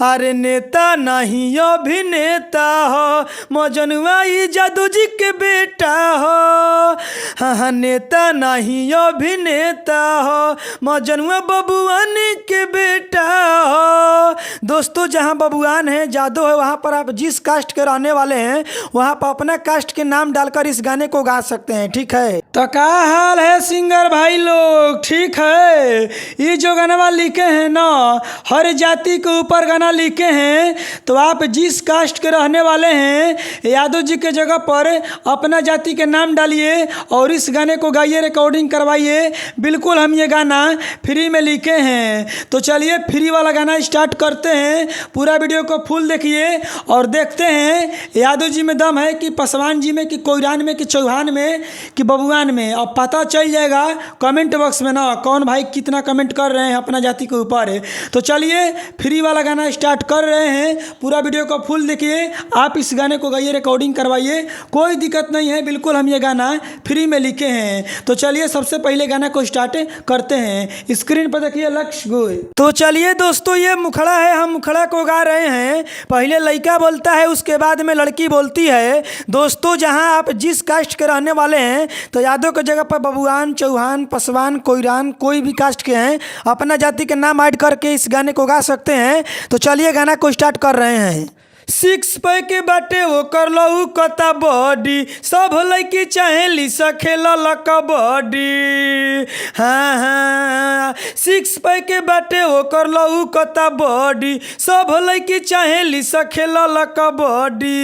अरे नेता नहीं अभिनेता हो, मजनुआ ई जादू जी के बेटा हो। हाँ नेता नहीं अभिनेता हो, मजनुआ बबुआन के बेटा हो। दोस्तों जहाँ बबुआन है, जादू है, वहाँ पर आप जिस कास्ट के रहने वाले हैं वहाँ पर अपना कास्ट के नाम डालकर इस गाने को गा सकते हैं। ठीक है, तो क्या हाल है सिंगर भाई लोग, ठीक है। ये जो गाना लिखे हैं ना, हर जाति के ऊपर गाना लिखे हैं, तो आप जिस कास्ट के रहने वाले हैं यादव जी के जगह पर अपना जाति के नाम डालिए और इस गाने को गाइए, रिकॉर्डिंग करवाइए। बिल्कुल हम ये गाना फ्री में लिखे हैं। तो चलिए फ्री वाला गाना स्टार्ट करते हैं। पूरा वीडियो को फुल देखिए और देखते हैं यादव जी में दम है कि पासवान जी में कि कोयरान में कि चौहान में कि बबुआन में। अब पता चल जाएगा कमेंट बॉक्स में ना कौन भाई कितना कमेंट कर रहे हैं अपना जाति के ऊपर है। तो चलिए फ्री वाला गाना स्टार्ट कर रहे हैं। पूरा वीडियो को फुल देखिए, आप इस गाने को गाइए, रिकॉर्डिंग करवाइए, कोई दिक्कत नहीं है। बिल्कुल हम ये गाना फ्री में लिखे हैं। तो चलिए सबसे पहले गाना को स्टार्ट करते हैं। स्क्रीन पर देखिए लक्ष्य गोय। तो चलिए दोस्तों ये मुखड़ा है, हम मुखड़ा को गा रहे हैं। पहले लड़का बोलता है, उसके बाद में लड़की बोलती है। दोस्तों जहां आप जिस कास्ट के रहने वाले हैं, तो यादव की जगह पर बबुआन, चौहान, पासवान, कोयरान, कोई भी कास्ट के हैं, अपना जाति के नाम ऐड करके इस गाने को गा सकते हैं। तो चलिए गाना को स्टार्ट कर रहे हैं। सिक्स पैक के बाटे वो कर लहू कता बॉडी, सब लड़की चाहेली सखेल कबड्डी। हाँ हाँ सिक्स पैक के बाटे वो कर लहू कता बॉडी, सब लड़की चाहेली सखेल कबड्डी।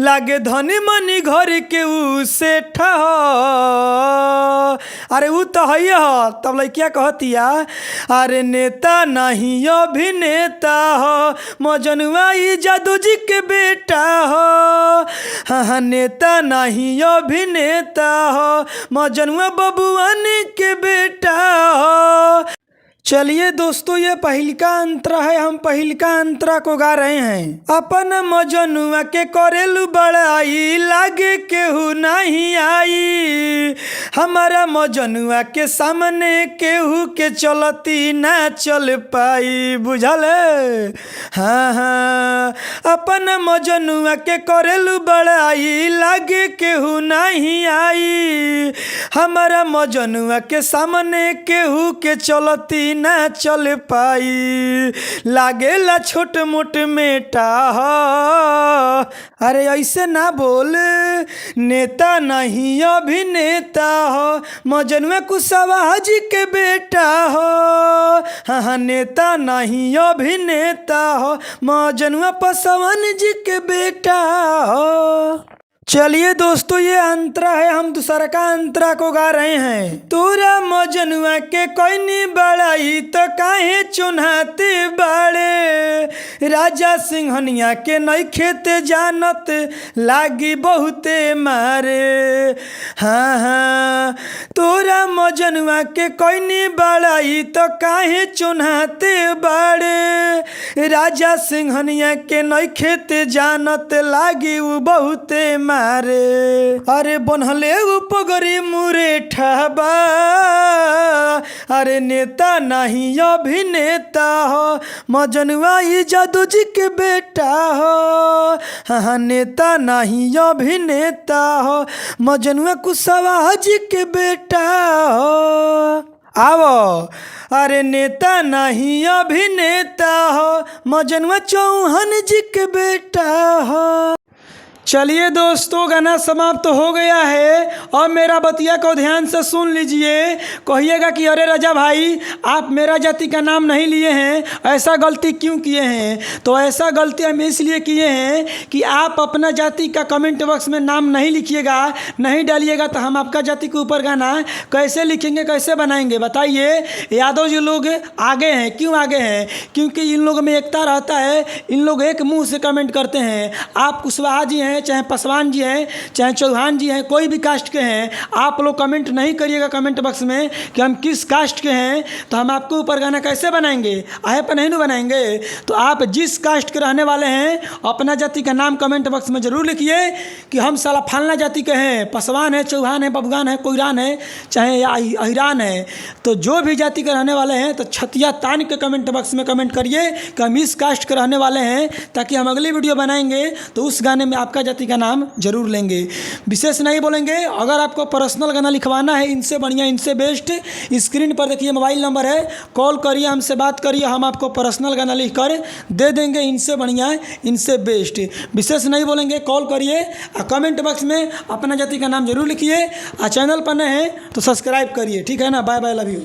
लागे धनी मनी घर के ऊ सेठा हो। अरे ऊ तो है हो। तब लड़किया कहतिया, अरे नेता नहीं अभिनेता हो, मजनुआ जादू जी के बेटा हो। हाँ नेता नहीं अभिनेता हो, मजनुआ बबुआन के बेटा हो। चलिए दोस्तों ये पहिलका अंतरा है, हम पहिलका अंतरा को गा रहे हैं। अपन मजनुआ के करेलू बड़ाई, लागे केहू नहीं आई, हमारा मजनुआ के सामने केहू के चलती ना चल पाई। बुझल है? हाँ हाँ अपन मजनुआ के करेलू बड़ाई, लागे केहू नहीं आई, हमारा मजनुआ के सामने केहू के चलती ना चल पाई। लागेला छोट मोट मेटा हो। अरे ऐसे ना बोल, नेता नहीं अभिनेता हो, मजनुआ कुशवाहा जी के बेटा हो। हाँ नेता नहीं अभिनेता हो, मजनुआ पासवान जी के बेटा हो। चलिए दोस्तों ये अंतरा है, हम दूसरा का अंतरा को गा रहे हैं। तोरा मजनुआ के कोई बड़ाई तो काहे चुनाते बाड़े, राजा सिंहनिया के नई खेते जानत लागी बहुते मारे। हाँ हाँ तोरा मजनुआ के कोई बड़ाई तो काहे चुनाते बाड़े, राजा सिंहनिया के नई खेते जानत लागी उ बहुते मारे। अरे बनहले उपगरी मुरेठा बा, अरे नेता नहीं अभिनेता हो, मजनुआ ई जादू जी के बेटा हो। हाँ नेता नहीं अभिनेता हो, मजनुआ कुशवाहा जी के बेटा हो। आवो अरे नेता नहीं अभिनेता हो, मजनुआ चौहान जी के बेटा हो। चलिए दोस्तों गाना समाप्त तो हो गया है और मेरा बतिया को ध्यान से सुन लीजिए। कहिएगा कि अरे राजा भाई आप मेरा जाति का नाम नहीं लिए हैं, ऐसा गलती क्यों किए हैं। तो ऐसा गलती हम इसलिए किए हैं कि आप अपना जाति का कमेंट बॉक्स में नाम नहीं लिखिएगा, नहीं डालिएगा, तो हम आपका जाति के ऊपर गाना कैसे लिखेंगे, कैसे बनाएंगे बताइए। यादव जी लोग आगे हैं, क्यों आगे हैं? क्योंकि इन लोगों में एकता रहता है, इन लोग एक मुँह से कमेंट करते हैं। आप कुशवाहा जी हैं, हैं, चाहे पासवान जी हैं, चाहे चौहान जी हैं, कोई भी कास्ट के हैं, आप लोग कमेंट नहीं करिएगा कमेंट बॉक्स में कि हम किस कास्ट के हैं, तो हम आपके ऊपर गाना कैसे बनाएंगे, आहे पर नहीं बनाएंगे। तो आप जिस कास्ट के रहने वाले हैं अपना जाति का नाम कमेंट बॉक्स में ज़रूर लिखिए कि हम साला फलना जाति के हैं, पासवान है, चौहान है, बबुगान है, कोईरान है, चाहे अहिरान है। तो जो भी जाति के रहने वाले हैं तो छतिया तान के कमेंट बॉक्स में कमेंट करिए कि हम इस कास्ट के रहने वाले हैं, ताकि हम अगली वीडियो बनाएंगे तो उस गाने में आपका जाति का नाम जरूर लेंगे। विशेष नहीं बोलेंगे। अगर आपको पर्सनल गाना लिखवाना है इनसे बढ़िया, इनसे बेस्ट, स्क्रीन पर देखिए मोबाइल नंबर है, कॉल करिए, हमसे बात करिए, हम आपको पर्सनल गाना लिख कर दे देंगे। इनसे बढ़िया, इनसे बेस्ट। विशेष नहीं बोलेंगे, कॉल करिए और कमेंट बॉक्स में अपना जाति का नाम जरूर लिखिए। और चैनल पर नए हैं तो सब्सक्राइब करिए, ठीक है ना। Bye bye, love you.